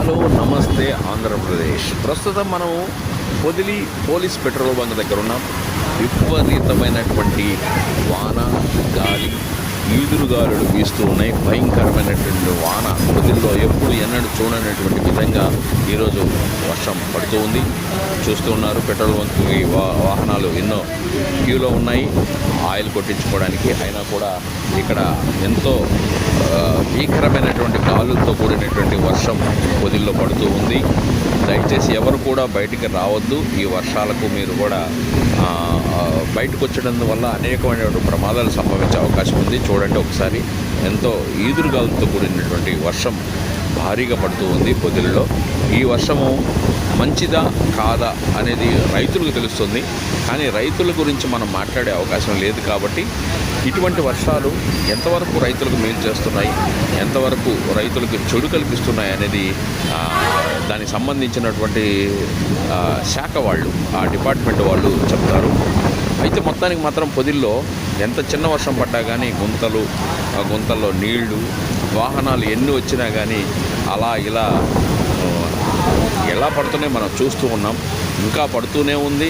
Hello నమస్తే ఆంధ్రప్రదేశ్. ప్రస్తుతం మనం పొదిలి పోలీస్ పెట్రోల్ బంక్ దగ్గర ఉన్నాం. విపరీతమైనటువంటి వాన, గాలి, ఈదురుగాలులు వీస్తూ ఉన్నాయి. భయంకరమైనటువంటి వాన పొదిల్లో ఎప్పుడు ఎన్నడూ చూడనటువంటి విధంగా ఈరోజు వర్షం పడుతూ ఉంది. చూస్తూ ఉన్నారు, పెట్రోల్ బంక్కి వాహనాలు ఎన్నో క్యూలో ఉన్నాయి ఆయిల్ కొట్టించుకోవడానికి. అయినా కూడా ఇక్కడ ఎంతో భీకరమైనటువంటి గాలులతో కూడినటువంటి వర్షం పొదిల్లో పడుతూ ఉంది. దయచేసి ఎవరు కూడా బయటికి రావద్దు. ఈ వర్షాలకు మీరు కూడా బయటకు వచ్చడం వల్ల అనేకమైనటువంటి ప్రమాదాలు సంభవించే అవకాశం ఉంది. చూడండి ఒకసారి, ఎంతో ఈదురుగాలతో కూడినటువంటి వర్షం భారీగా పడుతూ ఉంది పొదిల్లో. ఈ వర్షము మంచిదా కాదా అనేది రైతులకు తెలుస్తుంది, కానీ రైతుల గురించి మనం మాట్లాడే అవకాశం లేదు. కాబట్టి ఇటువంటి వర్షాలు ఎంతవరకు రైతులకు మేలు చేస్తున్నాయి, ఎంతవరకు రైతులకు చెడు కల్పిస్తున్నాయి అనేది దానికి సంబంధించినటువంటి శాఖ వాళ్ళు, ఆ డిపార్ట్మెంట్ వాళ్ళు చెప్తారు. అయితే మొత్తానికి మాత్రం పొదిల్లో ఎంత చిన్న వర్షం పడ్డా కానీ గుంతల్లో నీళ్లు, వాహనాలు ఎన్ని వచ్చినా కానీ అలా ఇలా ఎలా పడుతున్నాయి మనం చూస్తూ ఉన్నాం. ఇంకా పడుతూనే ఉంది.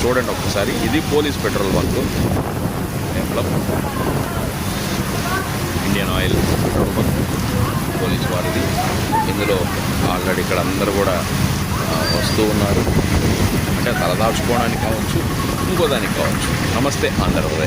చూడండి ఒక్కసారి, ఇది police petrol bunk, Indian oil petrol bunk police వారిది. ఇందులో ఆల్రెడీ ఇక్కడ అందరూ కూడా వస్తూ ఉన్నారు. అంటే తలదాచుకోవడానికి కావచ్చు, ఇంకో దానికి కావచ్చు. నమస్తే ఆంధ్రప్రదేశ్.